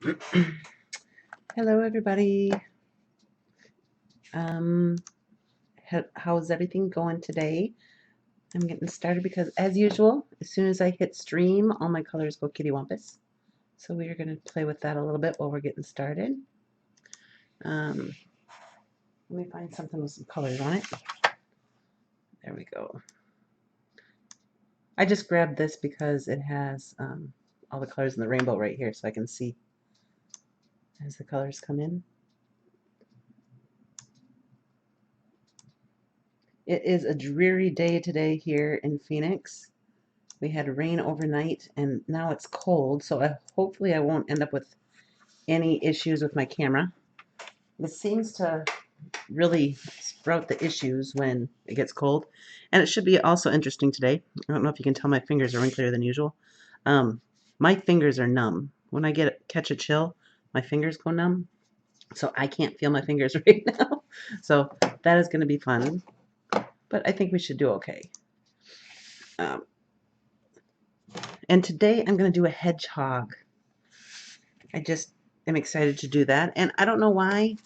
Hello, everybody. How's everything going today? I'm getting started because, as usual, as soon as I hit stream, all my colors go kittywampus. So we are going to play with that a little bit while we're getting started. Let me find something with some colors on it. There we go. I just grabbed this because it has all the colors in the rainbow right here, so I can see as the colors come in. It is a dreary day today here in Phoenix. We had rain overnight and now it's cold, so hopefully I won't end up with any issues with my camera. This seems to really sprout the issues when it gets cold. And it should be also interesting today. I don't know if you can tell my fingers are wrinklier than usual. My fingers are numb. When I catch a chill, my fingers go numb. So I can't feel my fingers right now. So that is going to be fun. But I think we should do okay. And today I'm going to do a hedgehog. I just am excited to do that. And I don't know why.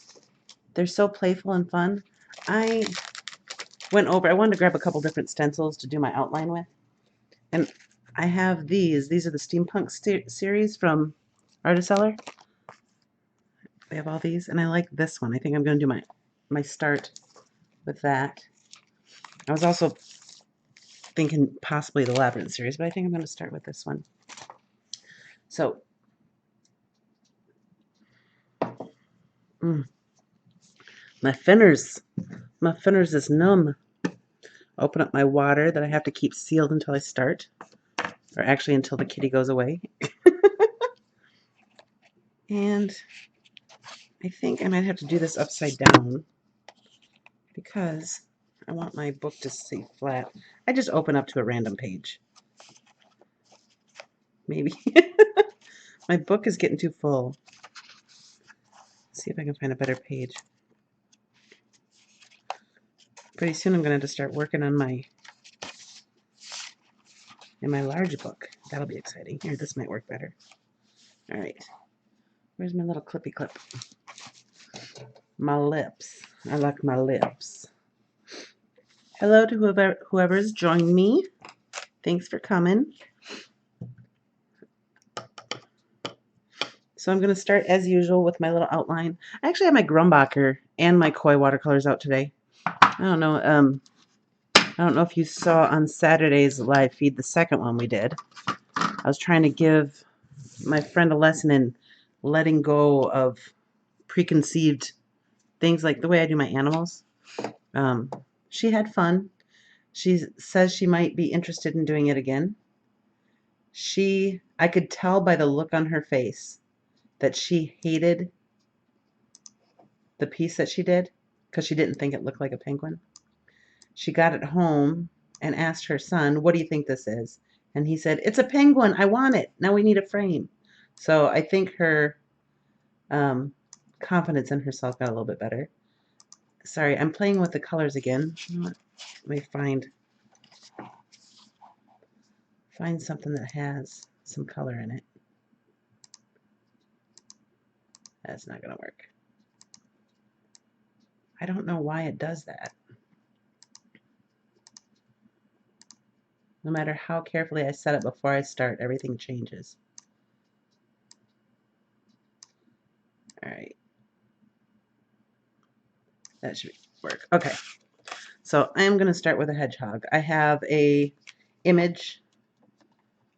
They're so playful and fun. I wanted to grab a couple different stencils to do my outline with. And I have these. These are the Steampunk series from Artiseller. They have all these. And I like this one. I think I'm going to do my start with that. I was also thinking possibly the Labyrinth series, but I think I'm going to start with this one. So, my fingers is numb. Open up my water that I have to keep sealed until I start, or actually until the kitty goes away. And I think I might have to do this upside down because I want my book to stay flat. I just open up to a random page. Maybe. My book is getting too full. Let's see if I can find a better page. Pretty soon I'm going to have to start working on my large book. That'll be exciting. Here, this might work better. All right. Where's my little clippy clip? My lips. I like my lips. Hello to whoever's joined me. Thanks for coming. So I'm going to start as usual with my little outline. I actually have my Grumbacher and my Koi watercolors out today. I don't know if you saw on Saturday's live feed, the second one we did. I was trying to give my friend a lesson in letting go of preconceived things, like the way I do my animals. She had fun. She says she might be interested in doing it again. I could tell by the look on her face that she hated the piece that she did because she didn't think it looked like a penguin. She got it home and asked her son, "What do you think this is?" And he said, "It's a penguin. I want it. Now we need a frame." So I think her confidence in herself got a little bit better. Sorry, I'm playing with the colors again. Let me find something that has some color in it. That's not going to work. I don't know why it does that. No matter how carefully I set it before I start, everything changes. All right. That should work. Okay. So I am going to start with a hedgehog. I have a image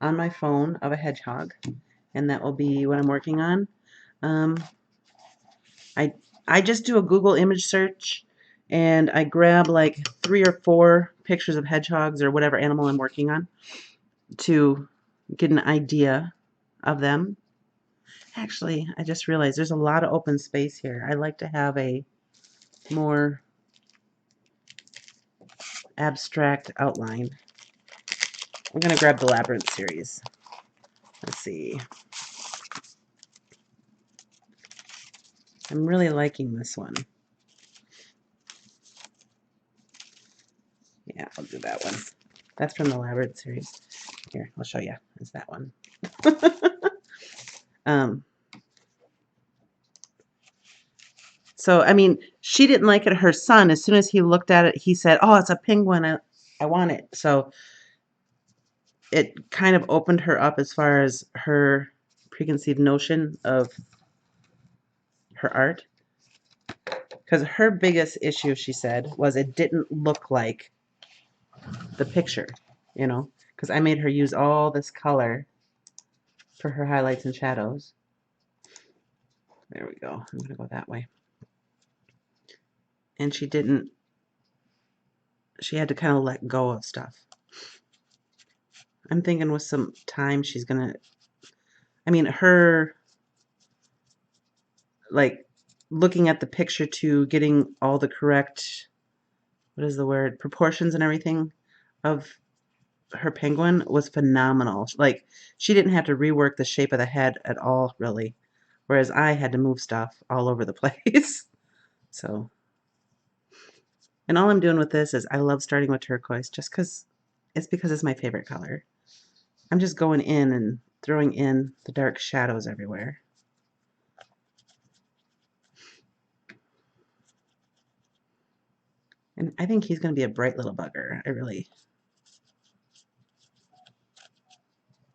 on my phone of a hedgehog, and that will be what I'm working on. I just do a Google image search, and I grab like 3 or 4 pictures of hedgehogs or whatever animal I'm working on to get an idea of them. Actually, I just realized there's a lot of open space here. I like to have a more abstract outline. I'm going to grab the Labyrinth series. Let's see. I'm really liking this one. Yeah, I'll do that one. That's from the Labyrinth series. Here, I'll show you. It's that one. So, I mean, she didn't like it. Her son, as soon as he looked at it, he said, "Oh, it's a penguin. I want it." So it kind of opened her up as far as her preconceived notion of her art. Because her biggest issue, she said, was it didn't look like the picture, you know? Because I made her use all this color for her highlights and shadows. There we go. I'm going to go that way. And she didn't, she had to kind of let go of stuff. I'm thinking with some time she's going to, I mean, her, like, looking at the picture to getting all the correct, what is the word, proportions and everything of her penguin was phenomenal. Like, she didn't have to rework the shape of the head at all, really. Whereas I had to move stuff all over the place. So, and all I'm doing with this is I love starting with turquoise just because it's my favorite color. I'm just going in and throwing in the dark shadows everywhere. And I think he's going to be a bright little bugger.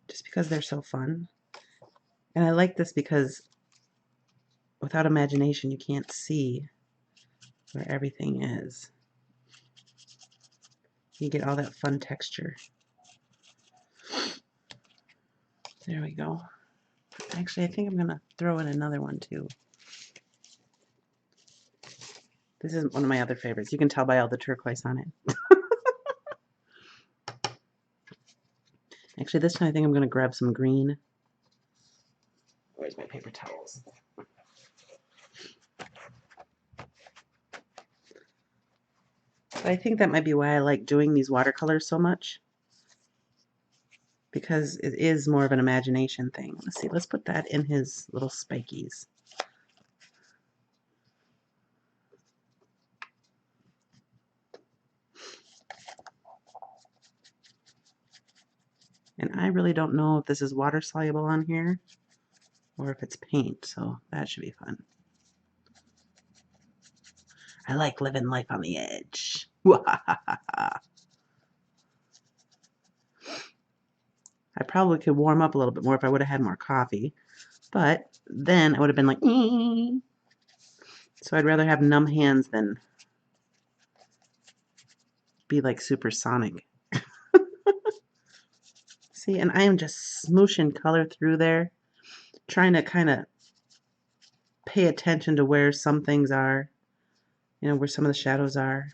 Just because they're so fun. And I like this because without imagination, you can't see where everything is. You get all that fun texture. There we go. Actually, I think I'm going to throw in another one too. This is one of my other favorites. You can tell by all the turquoise on it. Actually, this time I think I'm going to grab some green. Where's my paper towels? But I think that might be why I like doing these watercolors so much. Because it is more of an imagination thing. Let's see, let's put that in his little spikies. And I really don't know if this is water soluble on here or if it's paint, so that should be fun. I like living life on the edge. I probably could warm up a little bit more if I would have had more coffee, but then I would have been like, ee. So I'd rather have numb hands than be like supersonic. See, and I am just smooshing color through there, trying to kind of pay attention to where some things are, you know, where some of the shadows are.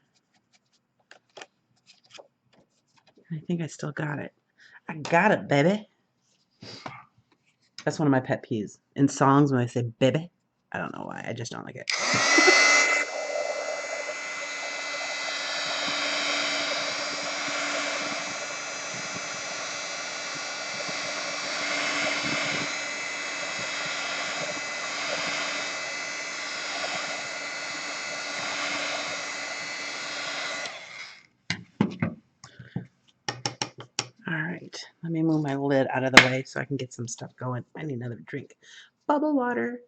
I think I still got it. I got it, baby. That's one of my pet peeves. In songs, when I say baby, I don't know why. I just don't like it. All right, let me move my lid out of the way so I can get some stuff going. I need another drink. Bubble water.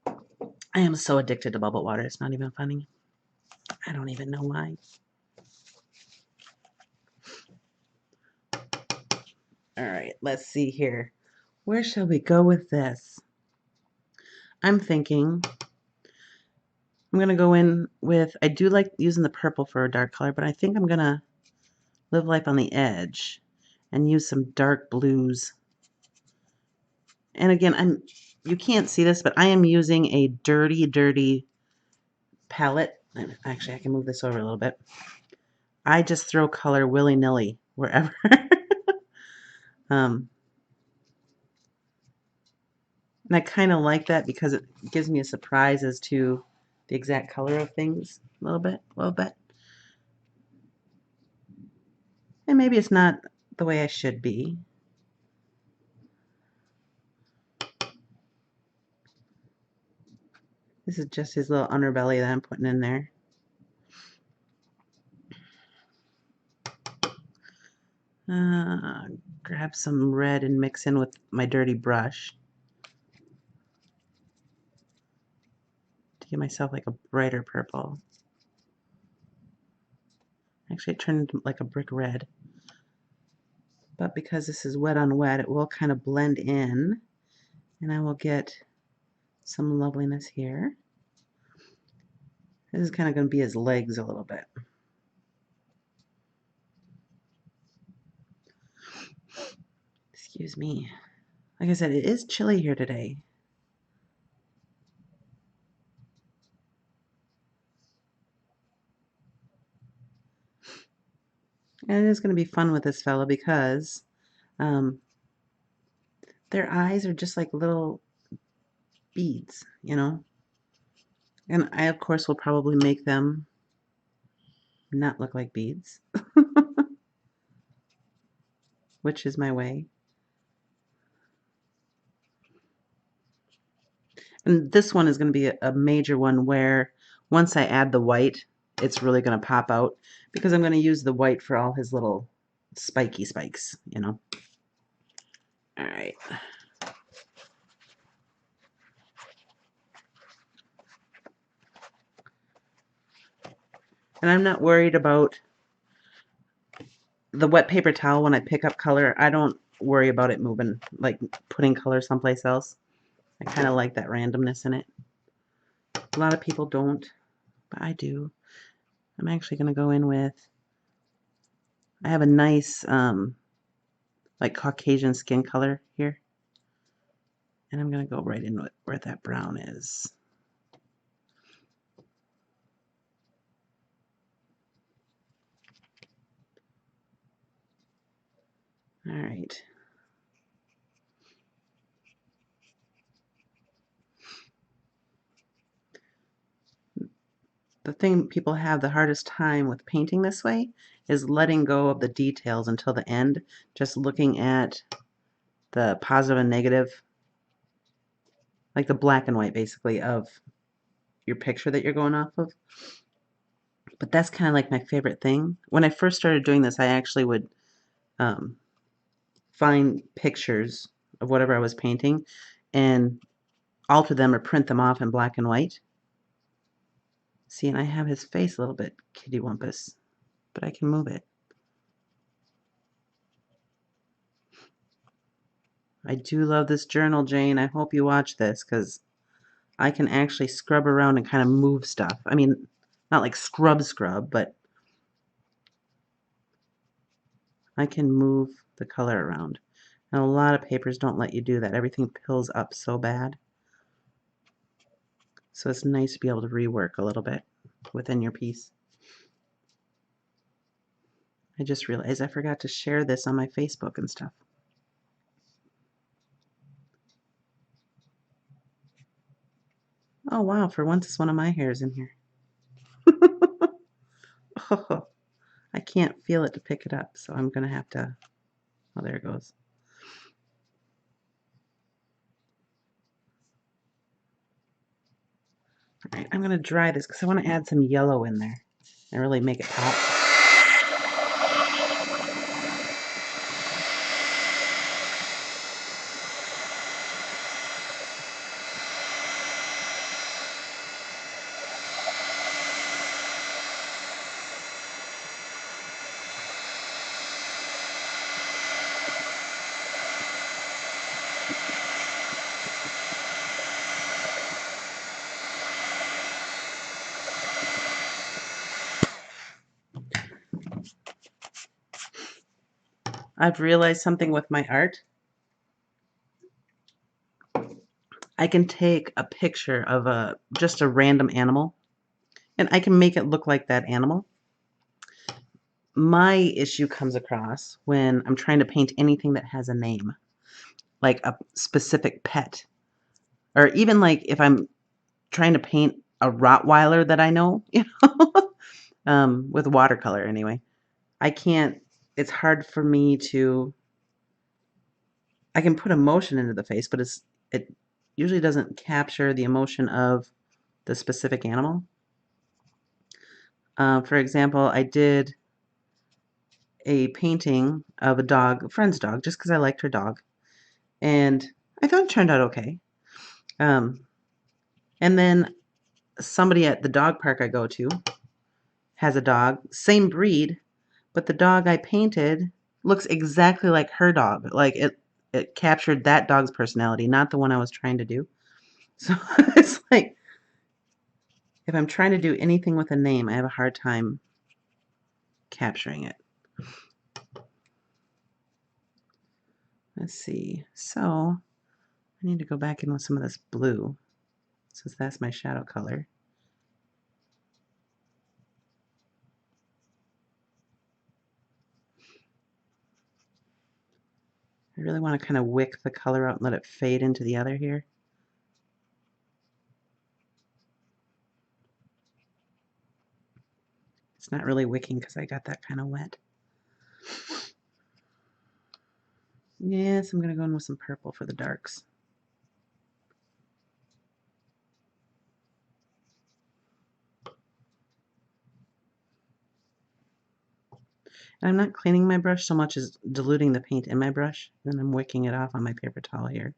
I am so addicted to bubble water. It's not even funny. I don't even know why. All right, let's see here. Where shall we go with this? I'm thinking I'm going to go in with, I do like using the purple for a dark color, but I think I'm going to live life on the edge and use some dark blues. And again, you can't see this, but I am using a dirty palette. Actually, I can move this over a little bit. I just throw color willy-nilly wherever. And I kind of like that because it gives me a surprise as to the exact color of things a little bit. And maybe it's not the way I should be. This is just his little underbelly that I'm putting in there. Grab some red and mix in with my dirty brush. give myself like a brighter purple. Actually, it turned like a brick red. But because this is wet on wet, it will kind of blend in. And I will get some loveliness here. This is kind of going to be his legs a little bit. Excuse me. Like I said, it is chilly here today. And it is going to be fun with this fella because their eyes are just like little beads, you know? And I, of course, will probably make them not look like beads, which is my way. And this one is going to be a major one where once I add the white, it's really going to pop out because I'm going to use the white for all his little spiky spikes, you know. All right. And I'm not worried about the wet paper towel when I pick up color. I don't worry about it moving, like putting color someplace else. I kind of like that randomness in it. A lot of people don't, but I do. I'm actually going to go in with, I have a nice like Caucasian skin color here. And I'm going to go right in where that brown is. All right. The thing people have the hardest time with painting this way is letting go of the details until the end, just looking at the positive and negative, like the black and white basically of your picture that you're going off of. But that's kind of like my favorite thing. When I first started doing this, I actually would find pictures of whatever I was painting and alter them or print them off in black and white. See, and I have his face a little bit kitty wumpus, but I can move it. I do love this journal, Jane. I hope you watch this because I can actually scrub around and kind of move stuff. I mean, not like scrub, but I can move the color around. And a lot of papers don't let you do that. Everything pills up so bad. So it's nice to be able to rework a little bit within your piece. I just realized I forgot to share this on my Facebook and stuff. Oh wow, for once it's one of my hairs in here. Oh, I can't feel it to pick it up, so I'm going to have to... Oh, there it goes. All right, I'm going to dry this because I want to add some yellow in there and really make it pop. I've realized something with my art. I can take a picture of just a random animal and I can make it look like that animal. My issue comes across when I'm trying to paint anything that has a name, like a specific pet, or even like if I'm trying to paint a Rottweiler that I know, you know, with watercolor anyway. I can't, it's hard for me to, I can put emotion into the face, but it usually doesn't capture the emotion of the specific animal. For example, I did a painting of a dog, a friend's dog, just because I liked her dog. And I thought it turned out okay. And then somebody at the dog park I go to has a dog, same breed, but the dog I painted looks exactly like her dog. Like it captured that dog's personality, not the one I was trying to do. So it's like, if I'm trying to do anything with a name, I have a hard time capturing it. Let's see. So I need to go back in with some of this blue, since that's my shadow color. I really want to kind of wick the color out and let it fade into the other here. It's not really wicking because I got that kind of wet. Yes, I'm going to go in with some purple for the darks. And I'm not cleaning my brush so much as diluting the paint in my brush, and I'm wicking it off on my paper towel here.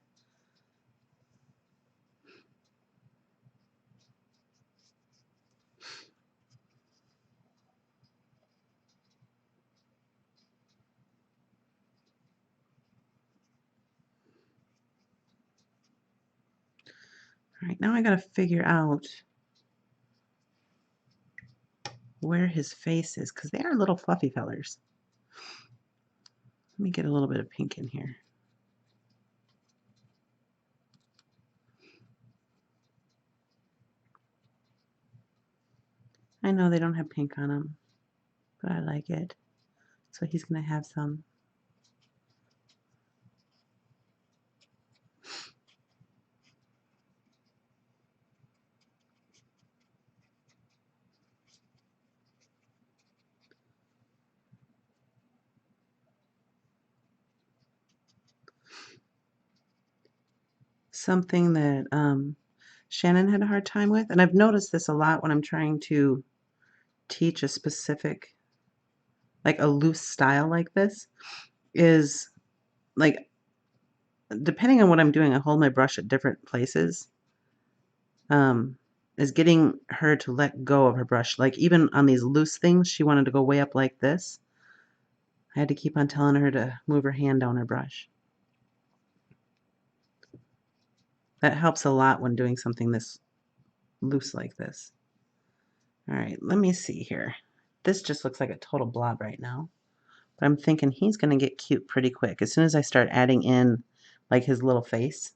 All right, now I got to figure out where his face is, because they are little fluffy fellers. Let me get a little bit of pink in here. I know they don't have pink on them, but I like it. So he's going to have some. Something that Shannon had a hard time with, and I've noticed this a lot when I'm trying to teach a specific, like a loose style like this, is like, depending on what I'm doing, I hold my brush at different places, is getting her to let go of her brush. Like even on these loose things, she wanted to go way up like this. I had to keep on telling her to move her hand down her brush. That helps a lot when doing something this loose like this. All right, let me see here. This just looks like a total blob right now. But I'm thinking he's going to get cute pretty quick as soon as I start adding in like his little face.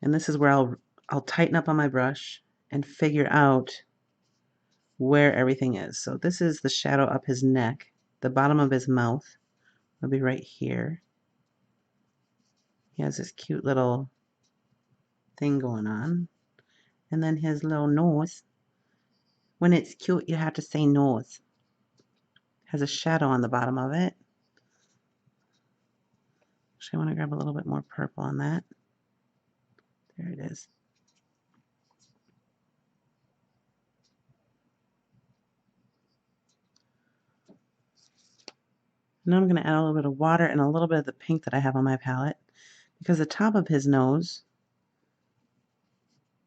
And this is where I'll tighten up on my brush and figure out where everything is. So this is the shadow up his neck. The bottom of his mouth will be right here. He has this cute little thing going on. And then his little nose. When it's cute, you have to say nose. Has a shadow on the bottom of it. Actually, I want to grab a little bit more purple on that. There it is. Now I'm going to add a little bit of water and a little bit of the pink that I have on my palette, because the top of his nose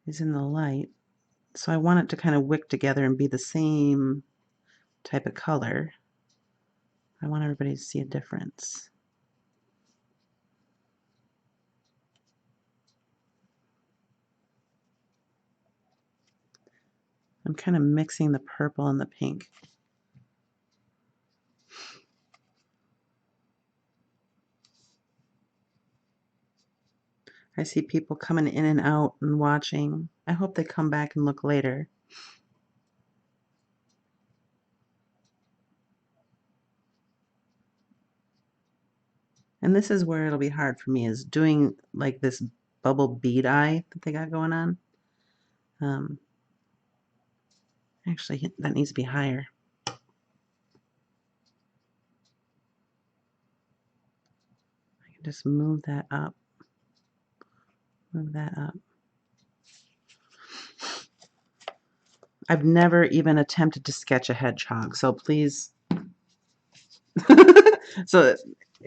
is in the light. So I want it to kind of wick together and be the same type of color. I want everybody to see a difference. I'm kind of mixing the purple and the pink. I see people coming in and out and watching. I hope they come back and look later. And this is where it'll be hard for me, is doing like this bubble bead eye that they got going on. Actually, that needs to be higher. I can just move that up. Move that up. I've never even attempted to sketch a hedgehog, so please. So,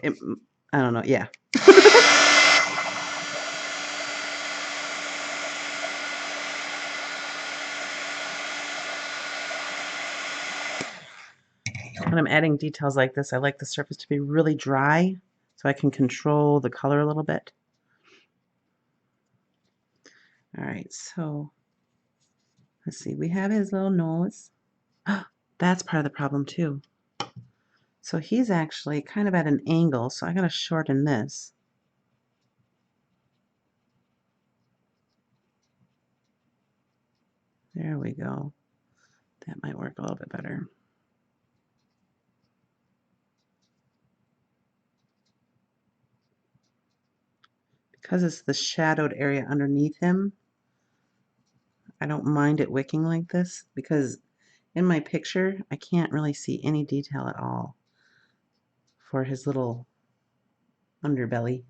I don't know, yeah. when I'm adding details like this, I like the surface to be really dry so I can control the color a little bit. All right, so let's see, we have his little nose. That's part of the problem too. So he's actually kind of at an angle, so I gotta shorten this. There we go. That might work a little bit better. Because it's the shadowed area underneath him, I don't mind it wicking like this because in my picture, I can't really see any detail at all for his little underbelly.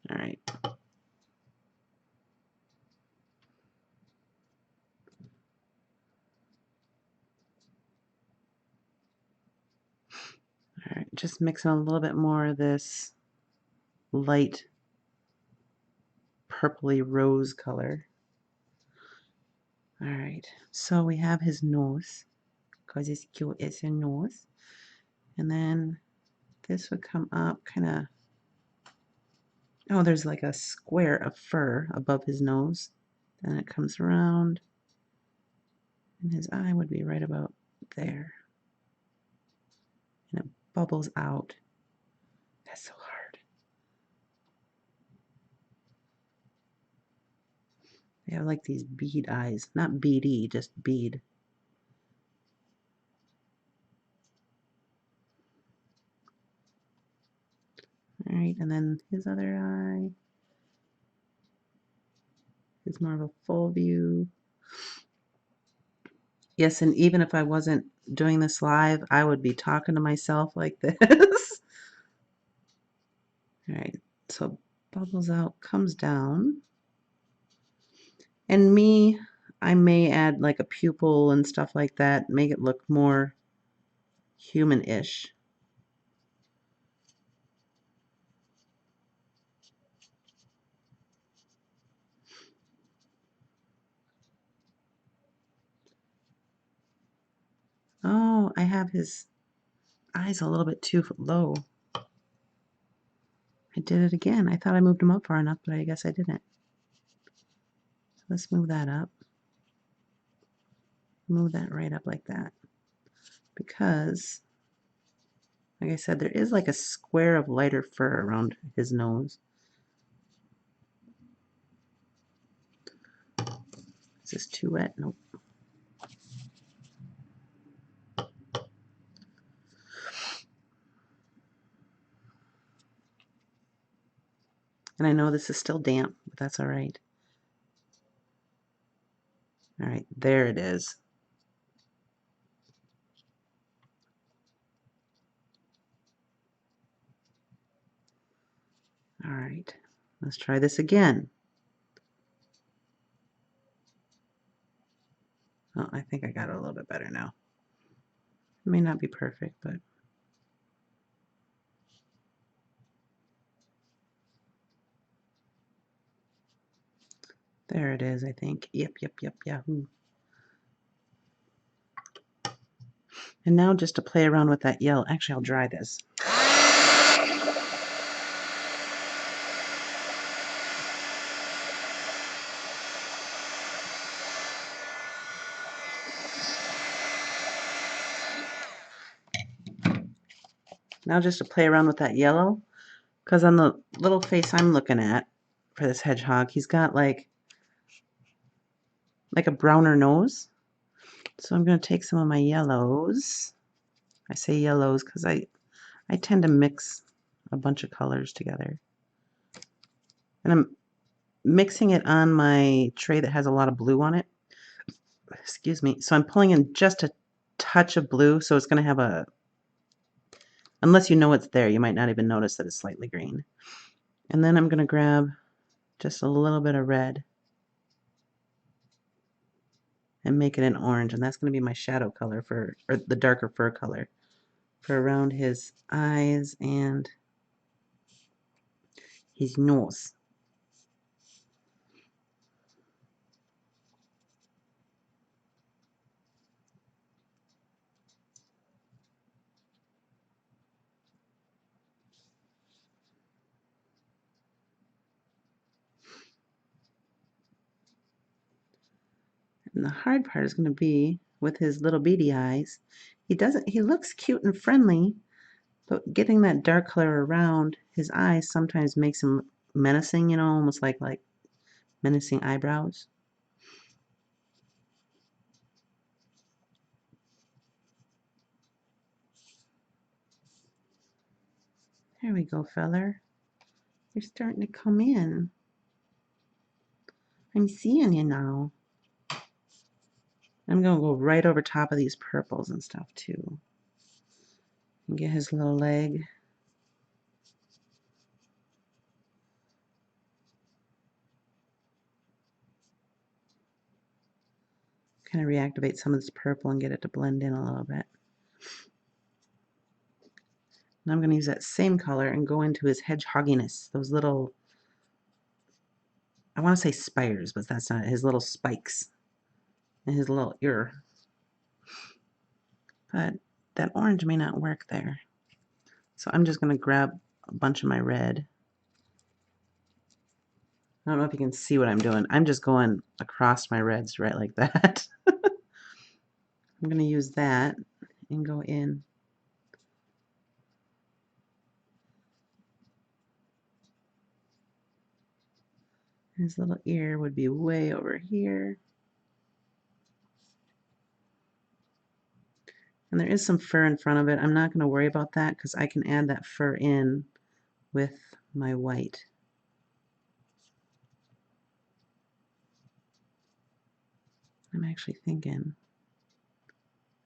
All right. All right, just mixing a little bit more of this light purpley rose color. All right, so we have his nose, because it's cute, it's a nose. And then this would come up kind of, oh, there's like a square of fur above his nose. Then it comes around, and his eye would be right about there. And it bubbles out. That's so hard. They have like these bead eyes, not beady, just bead. All right, and then his other eye is more of a full view. Yes, and even if I wasn't doing this live, I would be talking to myself like this. All right, so bubbles out, comes down. And me, I may add like a pupil and stuff like that, make it look more human-ish. Oh, I have his eyes a little bit too low. I did it again. I thought I moved him up far enough, but I guess I didn't. So let's move that up. Move that right up like that. Because, like I said, there is like a square of lighter fur around his nose. Is this too wet? Nope. And I know this is still damp, but that's all right. All right, there it is. All right, let's try this again. Oh, I think I got it a little bit better now. It may not be perfect, but there it is, I think. Yep, yahoo. And now just to play around with that yellow, actually I'll dry this. Now just to play around with that yellow, because on the little face I'm looking at for this hedgehog, he's got like a browner nose. So I'm going to take some of my yellows. I say yellows because I tend to mix a bunch of colors together. And I'm mixing it on my tray that has a lot of blue on it. Excuse me. So I'm pulling in just a touch of blue, so it's going to have a, unless you know it's there, you might not even notice that it's slightly green. And then I'm going to grab just a little bit of red and make it an orange, and that's going to be my shadow color for, or the darker fur color for around his eyes and his nose. And the hard part is going to be with his little beady eyes. He looks cute and friendly, but getting that dark color around his eyes sometimes makes him menacing, you know, almost like menacing eyebrows. There we go, feller. You're starting to come in. I'm seeing you now. I'm going to go right over top of these purples and stuff too. And get his little leg. Kind of reactivate some of this purple and get it to blend in a little bit. And I'm going to use that same color and go into his hedgehogginess. Those little, I want to say spires, but that's not it. His little spikes and his little ear. But that orange may not work there. So I'm just going to grab a bunch of my red. I don't know if you can see what I'm doing. I'm just going across my reds right like that. I'm going to use that and go in. His little ear would be way over here. And there is some fur in front of it. I'm not going to worry about that because I can add that fur in with my white. I'm actually thinking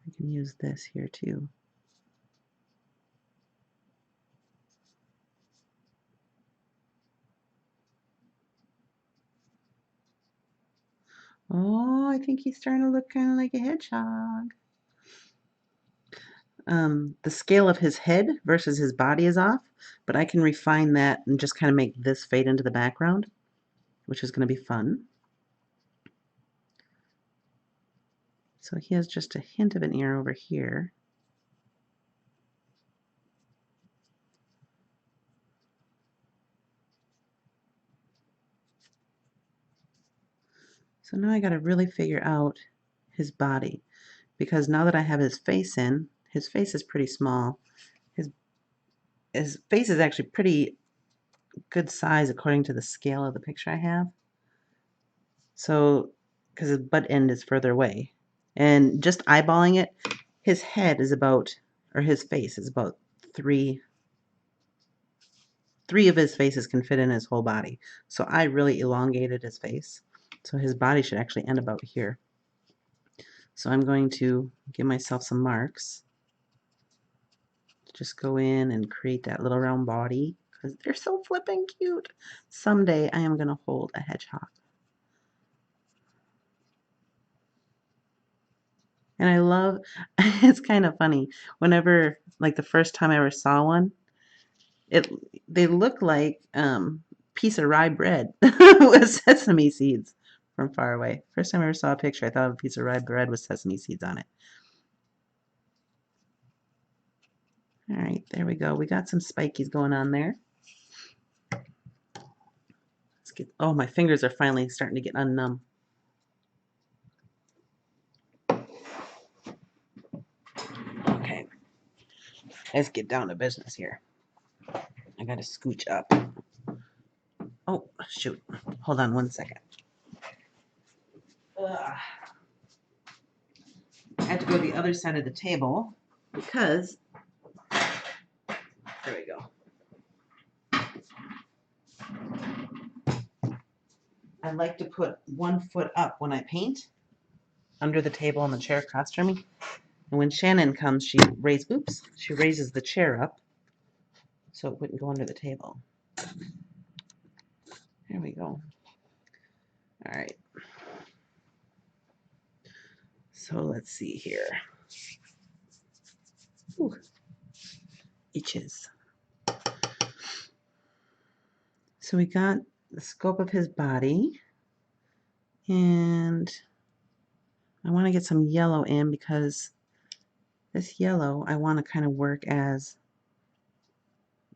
I can use this here too. Oh, I think he's starting to look kind of like a hedgehog. The scale of his head versus his body is off, but I can refine that and just kind of make this fade into the background, which is going to be fun. So he has just a hint of an ear over here. So now I got to really figure out his body, because now that I have his face in, his face is pretty small. His face is actually pretty good size according to the scale of the picture I have. So, because his butt end is further away. And just eyeballing it, his head is about, or his face is about three of his faces can fit in his whole body. So I really elongated his face. So his body should actually end about here. So I'm going to give myself some marks. Just go in and create that little round body because they're so flippin' cute. Someday I am going to hold a hedgehog. And I love, it's kind of funny, whenever, like the first time I ever saw one, they look like piece of rye bread with sesame seeds from far away. First time I ever saw a picture, I thought of a piece of rye bread with sesame seeds on it. All right, there we go. We got some spikies going on there. Let's get, oh, my fingers are finally starting to get unnumb. Okay, let's get down to business here. I gotta scooch up. Oh, shoot. Hold on one second. Ugh. I have to go to the other side of the table because, there we go. I like to put one foot up when I paint under the table on the chair across from me. And when Shannon comes, she raises the chair up so it wouldn't go under the table. There we go. All right. So let's see here. Ooh, itches. So we got the scope of his body, and I want to get some yellow in because this yellow I want to kind of work as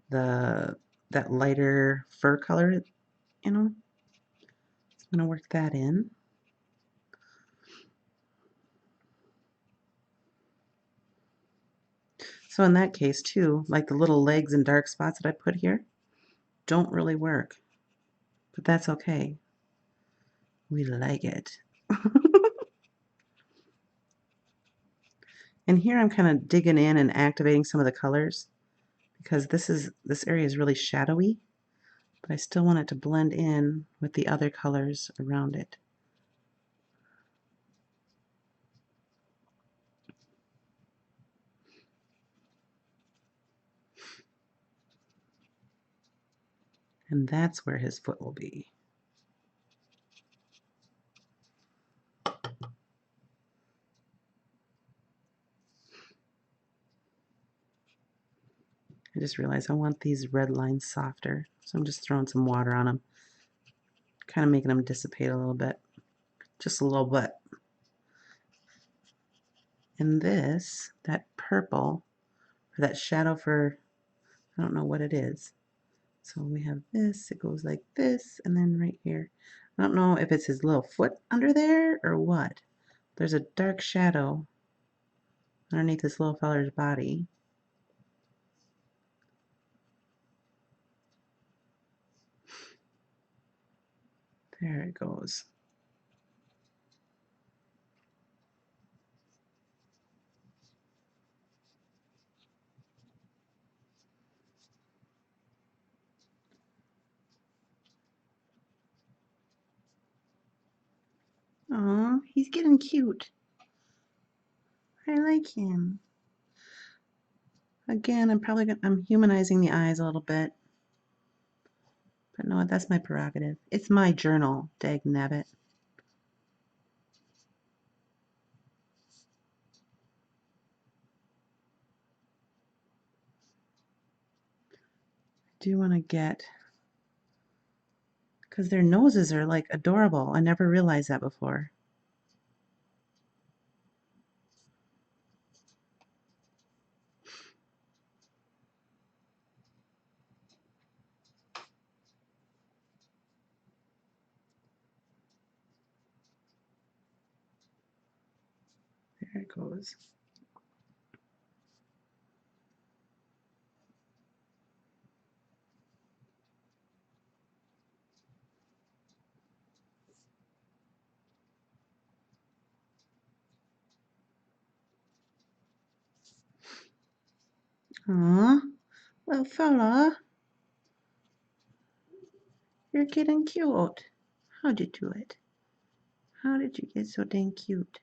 that lighter fur color, you know. So I'm going to work that in. So in that case too, like the little legs and dark spots that I put here don't really work, but that's okay. We like it. And here I'm kind of digging in and activating some of the colors because this area is really shadowy, but I still want it to blend in with the other colors around it. And that's where his foot will be. I just realized I want these red lines softer, so I'm just throwing some water on them, kind of making them dissipate a little bit, just a little bit. And this, that purple, or that shadow for, I don't know what it is. So we have this, it goes like this, and then right here. I don't know if it's his little foot under there or what. There's a dark shadow underneath this little feller's body. There it goes. Aw, he's getting cute. I like him. Again, I'm humanizing the eyes a little bit. But no, that's my prerogative. It's my journal, dagnabbit. I do want to get, because their noses are like adorable. I never realized that before. There it goes. Aw, little fella, you're getting cute. How'd you do it? How did you get so dang cute?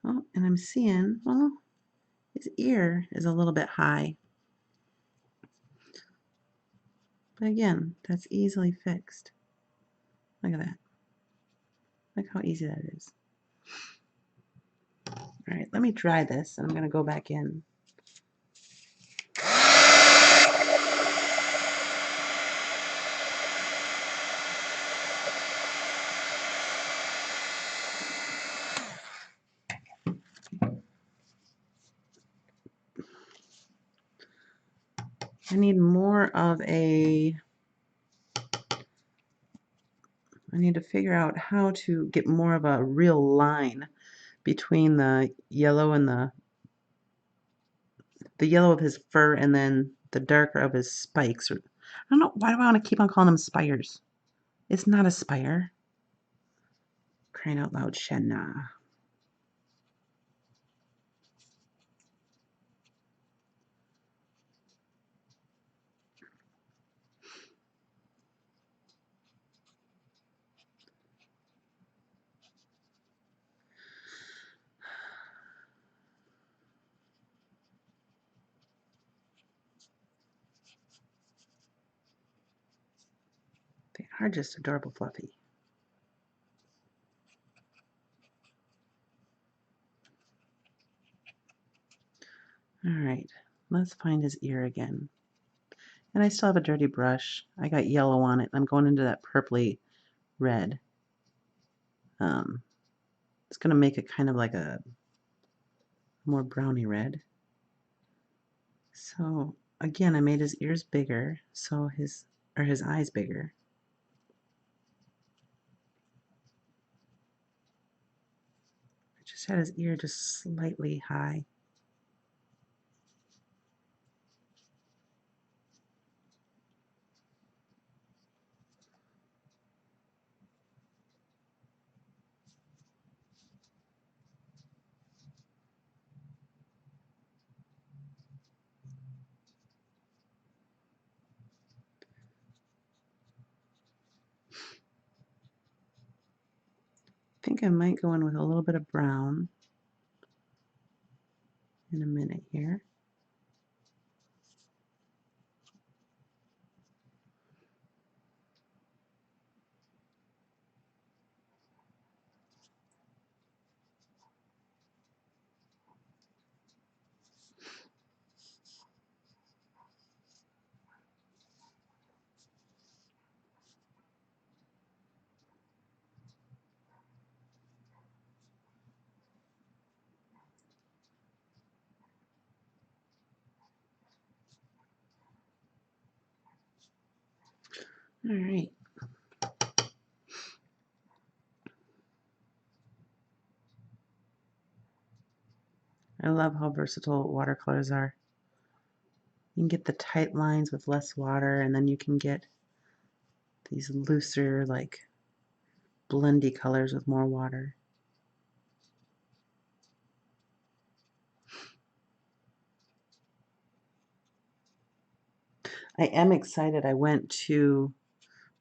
Oh, and I'm seeing, well, his ear is a little bit high. But again, that's easily fixed. Look at that. Look how easy that is. All right, let me dry this, and I'm going to go back in. I need more of a, I need to figure out how to get more of a real line between the yellow and the yellow of his fur and then the darker of his spikes. I don't know, why do I want to keep on calling them spires? It's not a spire. Crying out loud, Shana. They are just adorable fluffy. All right, let's find his ear again. And I still have a dirty brush. I got yellow on it. I'm going into that purpley red. It's going to make it kind of like a more browny red. So again, I made his ears bigger, so his eyes bigger. I just Set his ear just slightly high. I think I might go in with a little bit of brown in a minute here. All right. I love how versatile watercolors are. You can get the tight lines with less water, and then you can get these looser, like blendy colors with more water. I am excited. I went to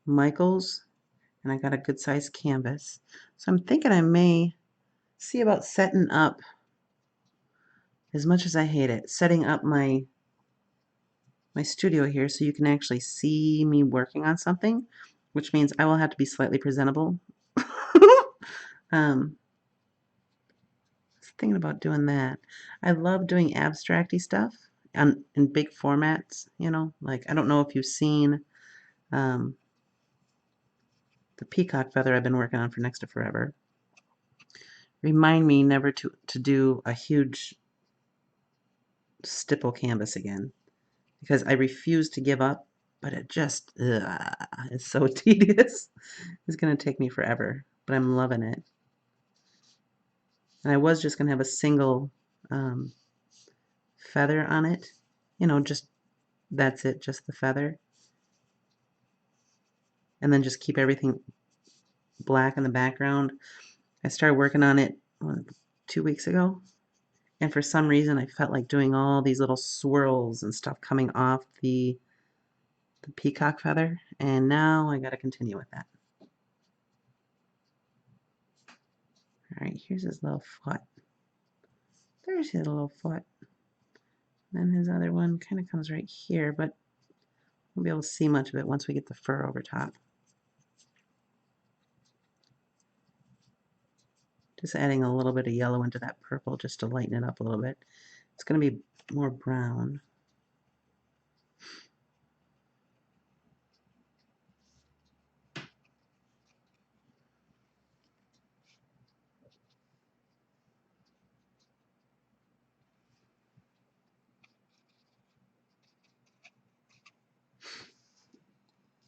Michael's and I got a good sized canvas. So I'm thinking I may see about setting up, as much as I hate it, setting up my studio here so you can actually see me working on something, which means I will have to be slightly presentable. um, I was thinking about doing that. I love doing abstracty stuff in big formats, you know, like I don't know if you've seen um, the peacock feather I've been working on for next to forever. Remind me never to do a huge stipple canvas again, because I refuse to give up, but it just it's so tedious. It's going to take me forever, but I'm loving it. And I was just going to have a single feather on it, you know, just that's it, just the feather, and then just keep everything black in the background. I started working on it 2 weeks ago, and for some reason I felt like doing all these little swirls and stuff coming off the peacock feather, and now I got to continue with that. All right, here's his little foot. There's his little foot. Then his other one kind of comes right here, but we'll be able to see much of it once we get the fur over top. Just adding a little bit of yellow into that purple just to lighten it up a little bit. It's going to be more brown.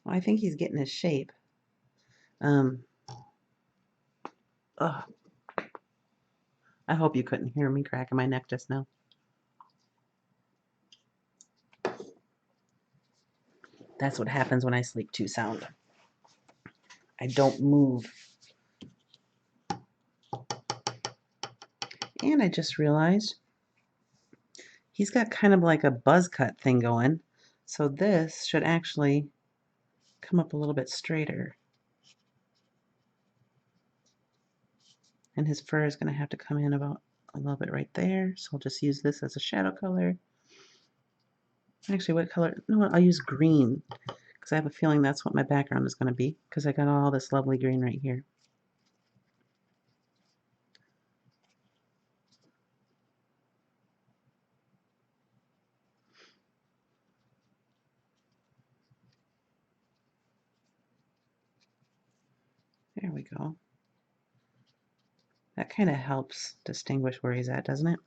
Well, I think he's getting his shape. I hope you couldn't hear me cracking my neck just now. That's what happens when I sleep too sound. I don't move. And I just realized he's got kind of like a buzz cut thing going. So this should actually come up a little bit straighter. And his fur is going to have to come in about a little bit right there. So I'll just use this as a shadow color. Actually, what color? No, I'll use green, because I have a feeling that's what my background is going to be, because I got all this lovely green right here. There we go. That kind of helps distinguish where he's at, doesn't it?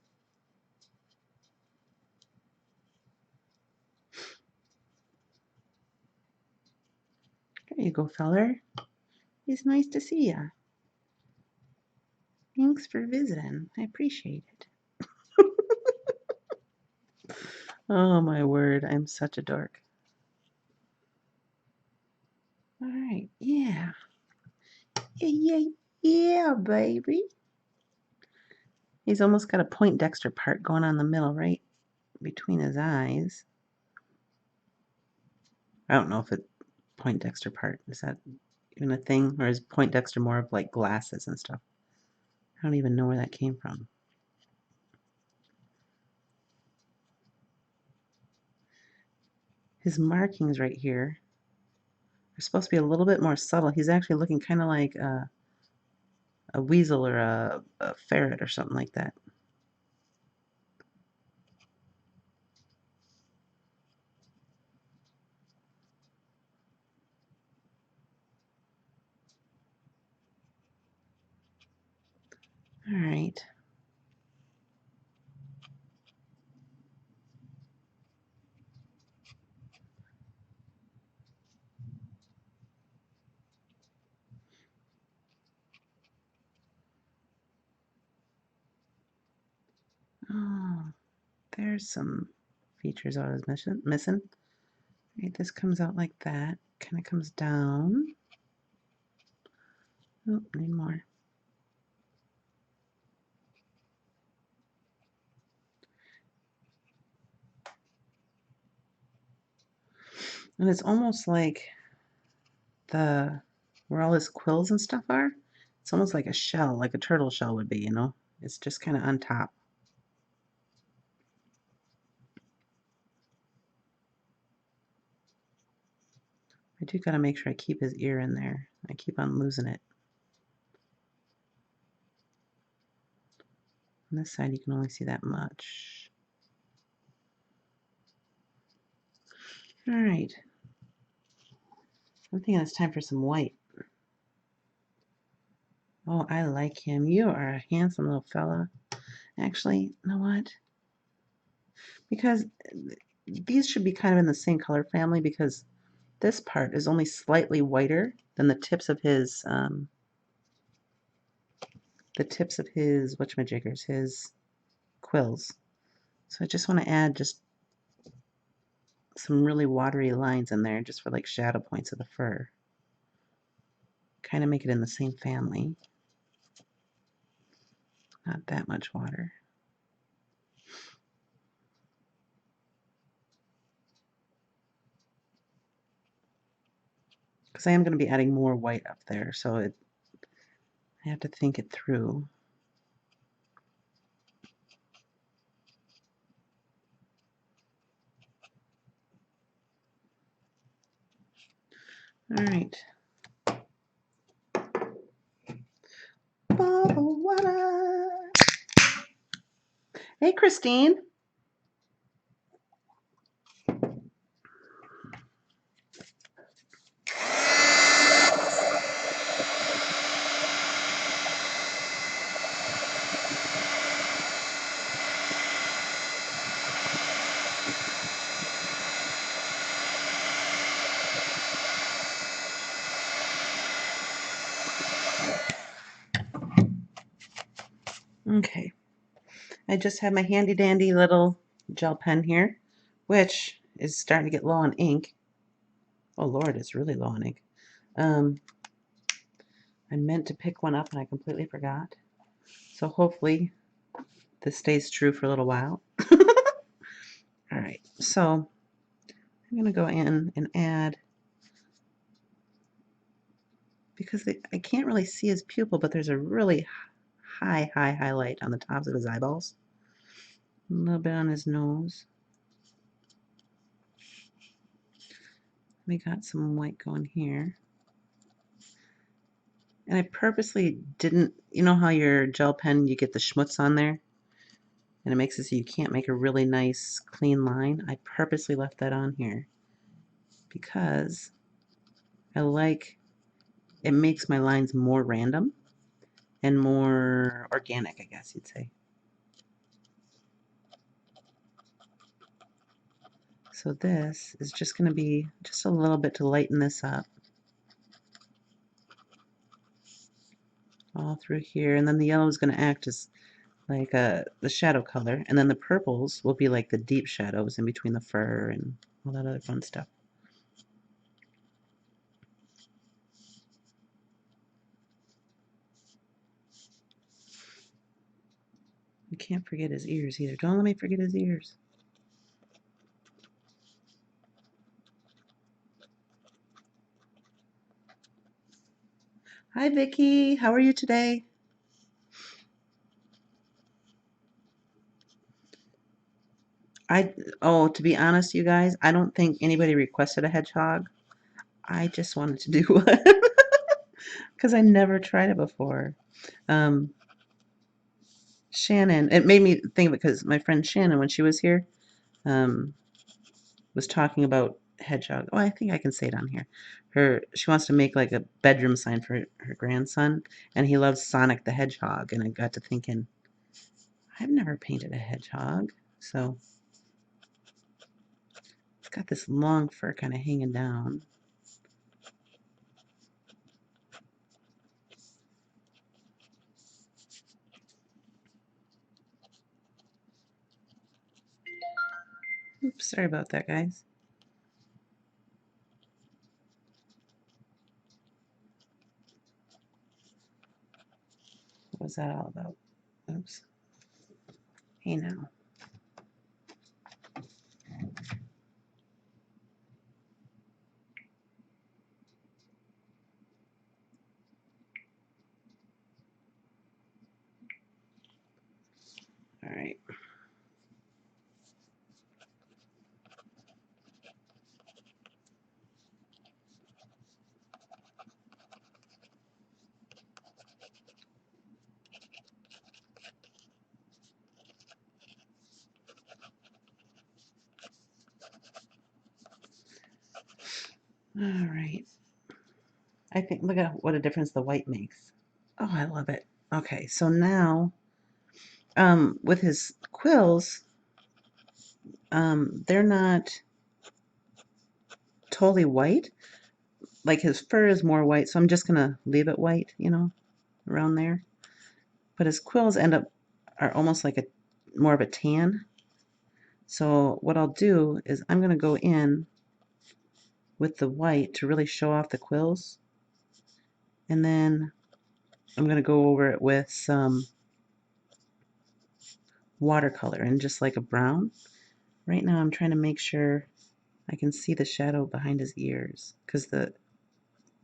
There you go, feller. It's nice to see ya. Thanks for visiting. I appreciate it. Oh my word, I'm such a dork. All right, yeah. Yeah, baby. He's almost got a Poindexter part going on in the middle, right between his eyes. I don't know if it's Poindexter part. Is that even a thing? Or is Poindexter more of like glasses and stuff? I don't even know where that came from. His markings right here are supposed to be a little bit more subtle. He's actually looking kind of like a weasel or a ferret or something like that. All right. Oh, there's some features I was missing. Right, this comes out like that. Kind of comes down. Oh, need more. And it's almost like where all his quills and stuff are. It's almost like a shell, like a turtle shell would be, you know? It's just kind of on top. I do got to make sure I keep his ear in there. I keep on losing it. On this side, you can only see that much. All right. I'm thinking it's time for some white. Oh, I like him. You are a handsome little fella. Actually, you know what? Because these should be kind of in the same color family because this part is only slightly whiter than the tips of his whatchamajiggers, his quills. So I just want to add just some really watery lines in there just for like shadow points of the fur. Kind of make it in the same family. Not that much water. Because I am going to be adding more white up there, so I have to think it through. All right. Bottle water. Hey, Christine. Okay. I just have my handy dandy little gel pen here, which is starting to get low on ink. Oh Lord, it's really low on ink. I meant to pick one up and I completely forgot. So hopefully this stays true for a little while. All right, so I'm going to go in and add, because I can't really see his pupil, but there's a really high highlight on the tops of his eyeballs. A little bit on his nose. We got some white going here. And I purposely didn't, you know how your gel pen, you get the schmutz on there? And it makes it so you can't make a really nice clean line. I purposely left that on here because I like, it makes my lines more random and more organic, I guess you'd say. So this is just going to be just a little bit to lighten this up. Oh, all through here, and then the yellow is going to act as like the shadow color, and then the purples will be like the deep shadows in between the fur and all that other fun stuff. You can't forget his ears either. Don't let me forget his ears. Hi, Vicky. How are you today? To be honest, you guys, I don't think anybody requested a hedgehog. I just wanted to do one because I never tried it before. Um, Shannon, it made me think of it because my friend Shannon, when she was here, um, was talking about hedgehog. Oh, I think I can say it on here. She wants to make like a bedroom sign for her grandson, and he loves Sonic the Hedgehog. And I got to thinking, I've never painted a hedgehog, so it's got this long fur kind of hanging down. Oops, sorry about that, guys. What was that all about? Oops. Hey now. All right. All right. I think, look at what a difference the white makes. Oh, I love it. Okay, so now, with his quills, they're not totally white. Like his fur is more white, so I'm just gonna leave it white, around there. But his quills are almost like a more of a tan. So what I'll do is I'm gonna go in with the white to really show off the quills, and then I'm gonna go over it with some watercolor and just like a brown. Right now I'm trying to make sure I can see the shadow behind his ears because the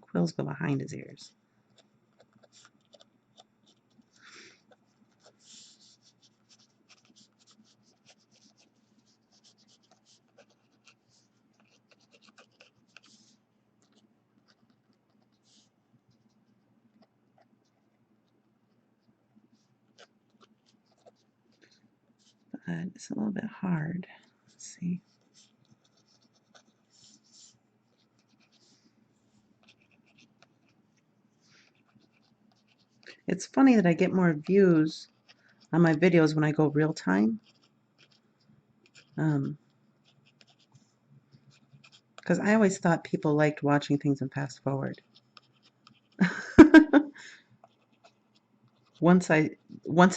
quills go behind his ears. But it's a little bit hard. Let's see. It's funny that I get more views on my videos when I go real time. Because I always thought people liked watching things in fast forward. Once it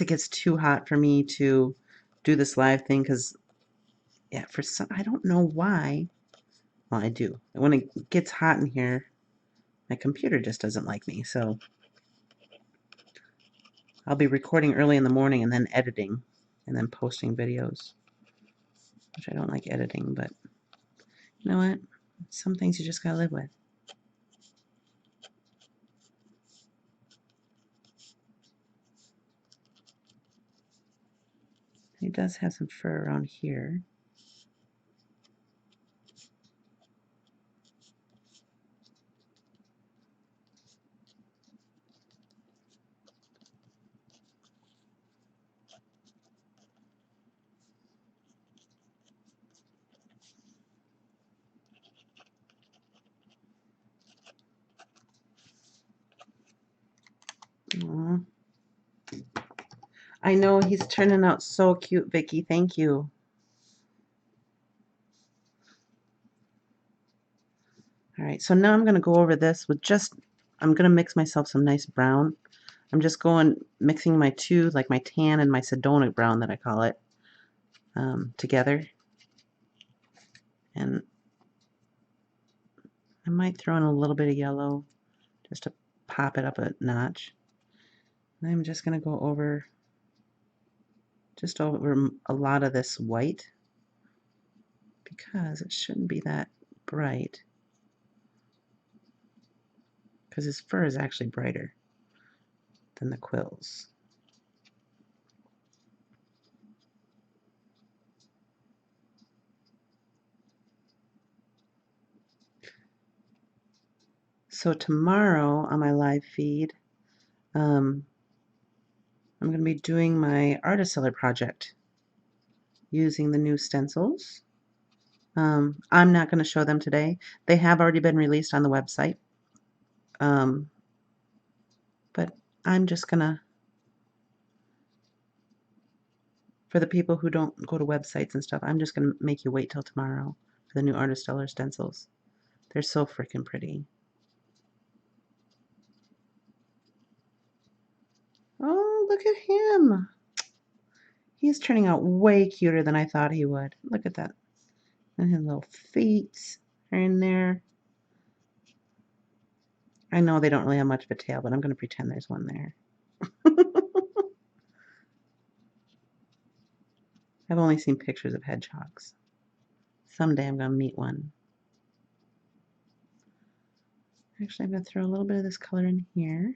gets too hot for me to do this live thing, because yeah, for some I don't know why. Well, I do. When it gets hot in here, my computer just doesn't like me. So I'll be recording early in the morning and then editing and then posting videos, which I don't like editing, but you know what? Some things you just gotta live with. He does have some fur around here. Aww. I know he's turning out so cute, Vicky. Thank you. All right, so now I'm going to go over this with I'm going to mix myself some nice brown. I'm just going, mixing my two, like my tan and my Sedona brown that I call it, together. And I might throw in a little bit of yellow just to pop it up a notch. And I'm just going to go over, just over a lot of this white because it shouldn't be that bright, because his fur is actually brighter than the quills. So tomorrow on my live feed, I'm going to be doing my Articellar project using the new stencils. I'm not going to show them today. They have already been released on the website. But I'm just going to, for the people who don't go to websites and stuff, I'm just going to make you wait till tomorrow for the new Artistellar stencils. They're so freaking pretty. Oh, look at him. He's turning out way cuter than I thought he would. Look at that. And his little feet are in there. I know they don't really have much of a tail, but I'm going to pretend there's one there. I've only seen pictures of hedgehogs. Someday I'm going to meet one. Actually, I'm going to throw a little bit of this color in here.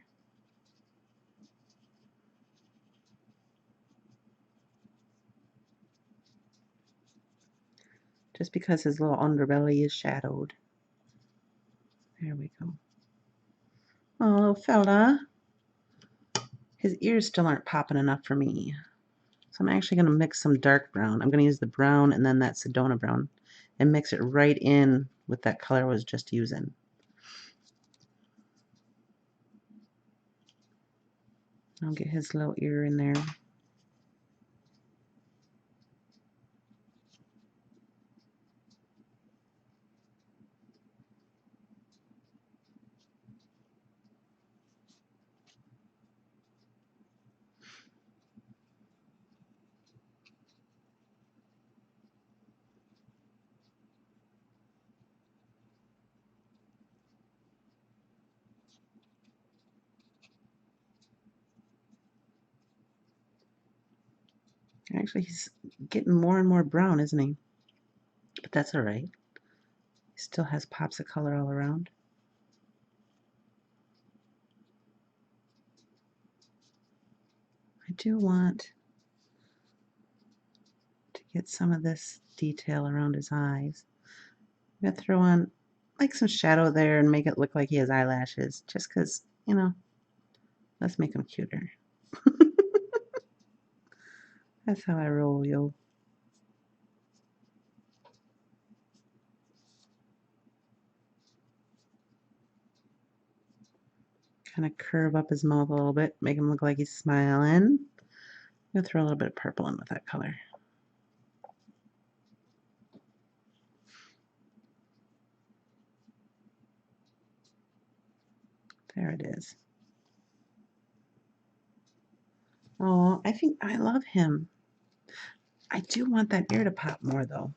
Just because his little underbelly is shadowed. There we go. Oh, little fella. His ears still aren't popping enough for me. So I'm actually going to mix some dark brown. I'm going to use the brown and then that Sedona brown and mix it right in with that color I was just using. I'll get his little ear in there. Actually, he's getting more and more brown, isn't he? But that's all right. He still has pops of color all around. I do want to get some of this detail around his eyes. I'm going to throw on like some shadow there and make it look like he has eyelashes, just because, you know, let's make him cuter. That's how I roll, yo. Kind of curve up his mouth a little bit, make him look like he's smiling. I'm going to throw a little bit of purple in with that color. There it is. Oh, I think I love him. I do want that ear to pop more, though.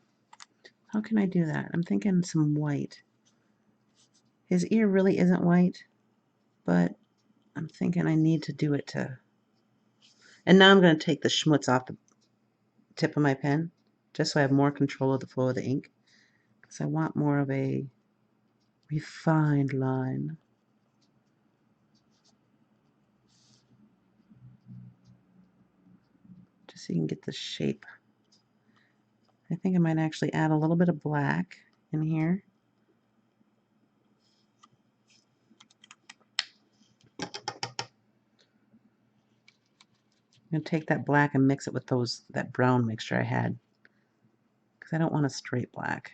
How can I do that? I'm thinking some white. His ear really isn't white, but I'm thinking I need to do it to... And now I'm going to take the schmutz off the tip of my pen, just so I have more control of the flow of the ink, because I want more of a refined line. Just so you can get the shape. I think I might actually add a little bit of black in here. I'm going to take that black and mix it with that brown mixture I had, because I don't want a straight black.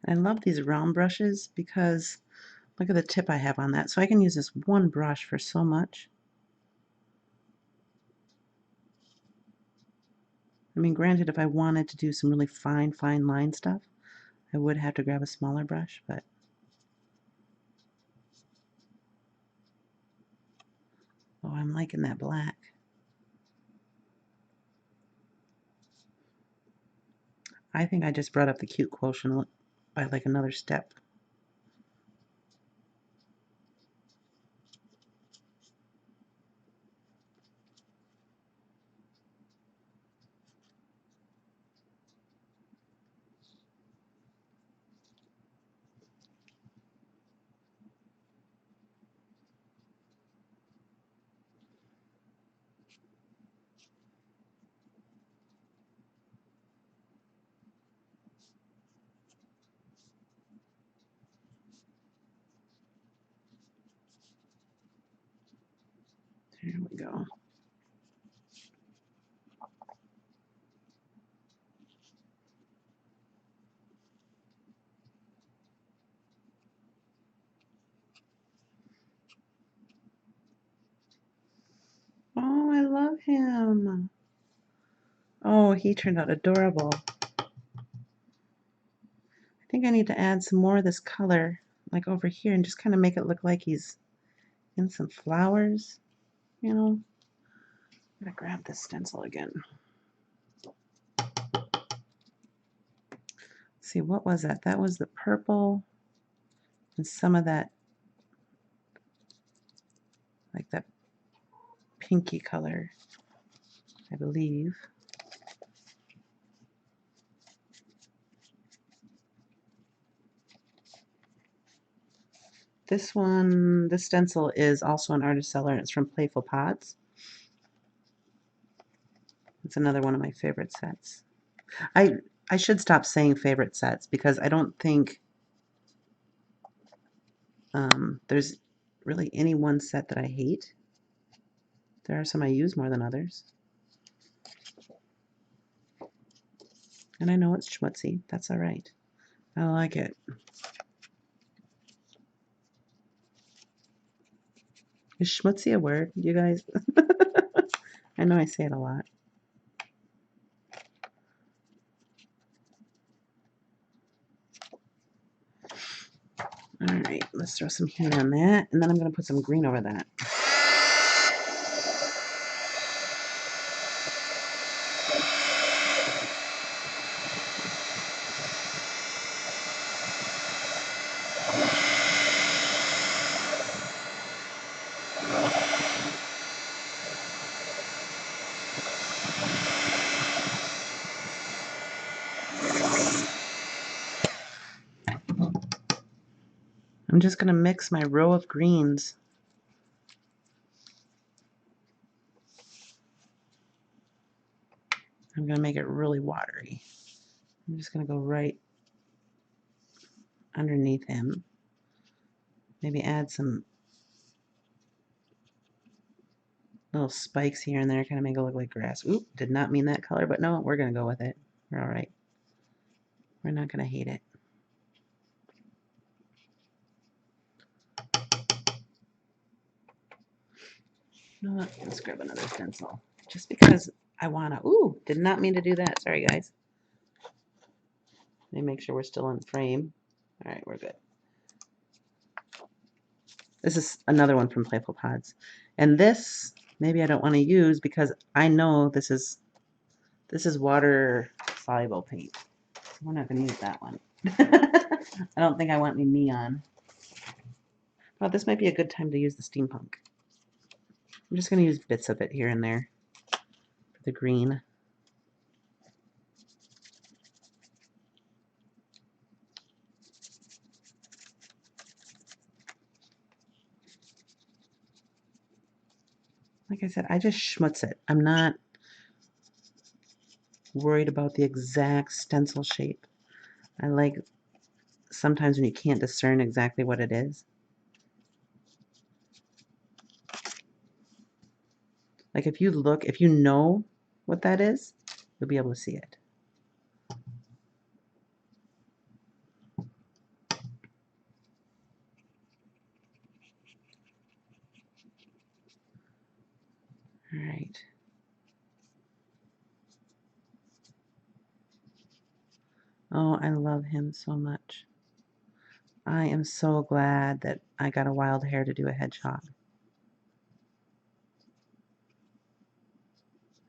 I love these round brushes because look at the tip I have on that. So I can use this one brush for so much. I mean, granted, if I wanted to do some really fine line stuff, I would have to grab a smaller brush, but oh, I'm liking that black. I think I just brought up the cute quotient by like another step. There we go. Oh, I love him. Oh, he turned out adorable. I think I need to add some more of this color, like over here, and just kind of make it look like he's in some flowers, you know. I'm gonna grab this stencil again. See, what was that? That was the purple and some of that, like that pinky color, I believe. This one, this stencil is also an artist seller, and it's from Playful Pods. It's another one of my favorite sets. I should stop saying favorite sets because I don't think there's really any one set that I hate. There are some I use more than others. And I know it's schmutzy. That's all right. I like it. Is schmutzy a word, you guys? I know I say it a lot. All right, let's throw some heat on that, and then I'm going to put some green over that. I'm just going to mix my row of greens. I'm going to make it really watery. I'm just going to go right underneath him. Maybe add some little spikes here and there, kind of make it look like grass. Oop, did not mean that color, but no, we're going to go with it. We're all right. We're not going to hate it. You know what? Let's grab another stencil. Just because I want to. Ooh, did not mean to do that. Sorry, guys. Let me make sure we're still in frame. All right, we're good. This is another one from Playful Pods. And this, maybe I don't want to use because I know this is water soluble paint. We're not going to use that one. I don't think I want any neon. Well, this might be a good time to use the steampunk. I'm just going to use bits of it here and there for the green. Like I said, I just schmutz it. I'm not worried about the exact stencil shape. I like sometimes when you can't discern exactly what it is. Like if you look, if you know what that is, you'll be able to see it. All right. Oh, I love him so much. I am so glad that I got a wild hair to do a hedgehog.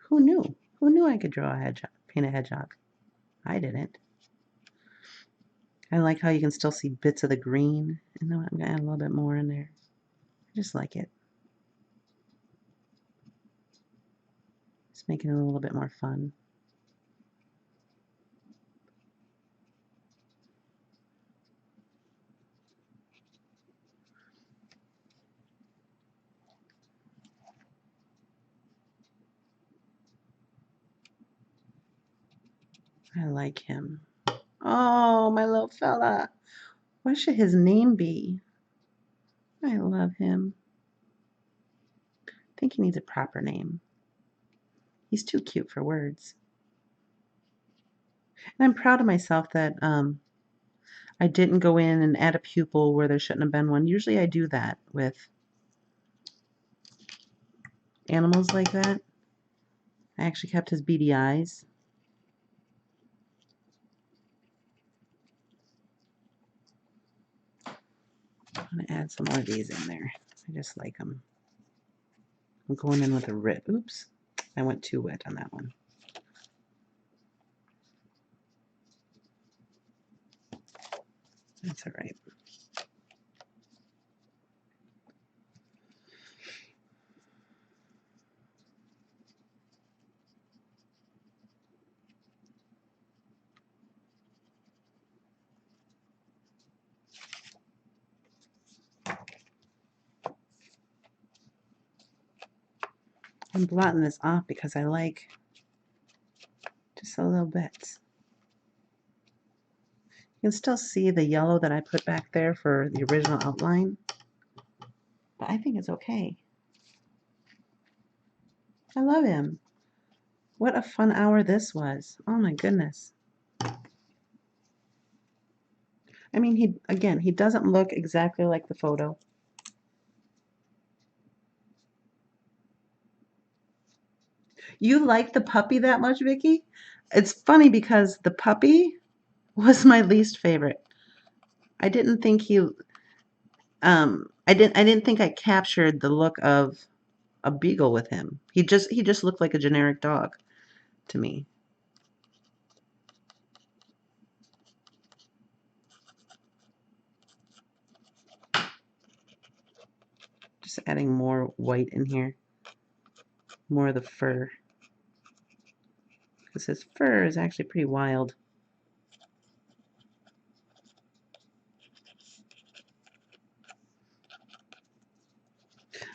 Who knew? Who knew I could draw a hedgehog, paint a hedgehog? I didn't. I like how you can still see bits of the green. And then I'm going to add a little bit more in there. I just like it. Just making it a little bit more fun. I like him. Oh, my little fella. What should his name be? I love him. I think he needs a proper name. He's too cute for words. And I'm proud of myself that I didn't go in and add a pupil where there shouldn't have been one. Usually I do that with animals like that. I actually kept his beady eyes. I'm going to add some more of these in there. I just like them. I'm going in with a rip. Oops, I went too wet on that one. That's all right. I'm blotting this off because I like just a little bit. You can still see the yellow that I put back there for the original outline, but I think it's okay. I love him. What a fun hour this was. Oh my goodness. I mean, he doesn't look exactly like the photo. You like the puppy that much, Vicky? It's funny because the puppy was my least favorite. I didn't think I didn't think I captured the look of a beagle with him. He just looked like a generic dog to me. Just adding more white in here. More of the fur. Because his fur is actually pretty wild.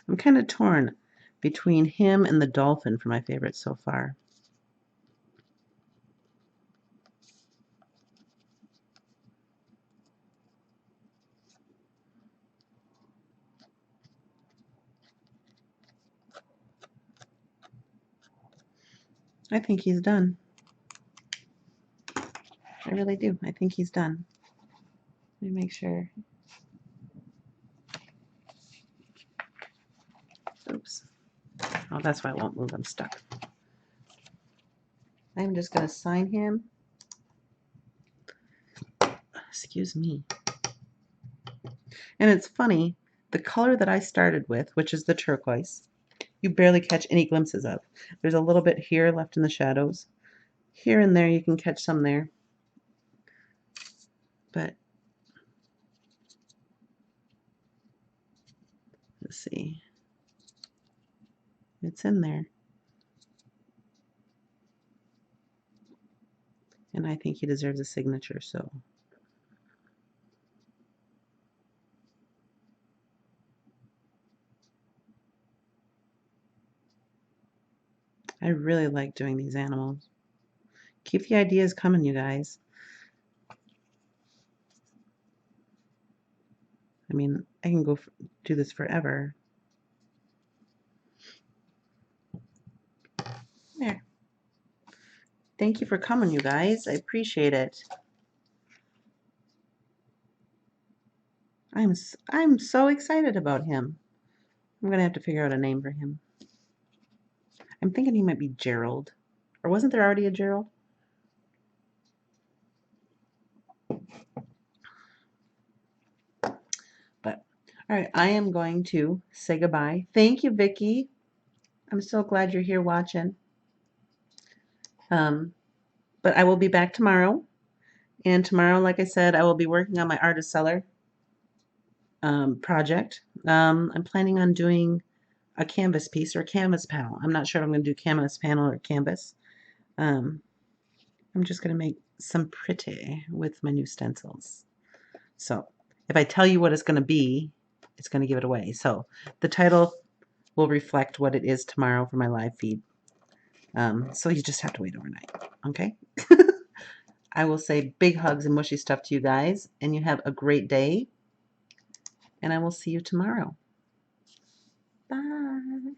I'm kind of torn between him and the dolphin for my favorite so far. I think he's done. I really do. I think he's done. Let me make sure. Oops. Oh, that's why I won't move. I'm stuck. I'm just going to sign him. Excuse me. And it's funny, the color that I started with, which is the turquoise, you barely catch any glimpses of. There's a little bit here left in the shadows. Here and there you can catch some there. But let's see. It's in there. And I think he deserves a signature, so. I really like doing these animals. Keep the ideas coming, you guys. I mean, I can go do this forever. There. Thank you for coming, you guys. I appreciate it. I'm so excited about him. I'm going to have to figure out a name for him. I'm thinking he might be Gerald. Or wasn't there already a Gerald? But, all right, I am going to say goodbye. Thank you, Vicki. I'm so glad you're here watching. But I will be back tomorrow. And tomorrow, like I said, I will be working on my Artist Seller project. I'm planning on doing a canvas piece or a canvas panel. I'm not sure if I'm going to do canvas panel or canvas. I'm just going to make some pretty with my new stencils. So if I tell you what it's going to be, it's going to give it away. So the title will reflect what it is tomorrow for my live feed. So you just have to wait overnight. Okay? I will say big hugs and mushy stuff to you guys, and you have a great day. And I will see you tomorrow. Bye.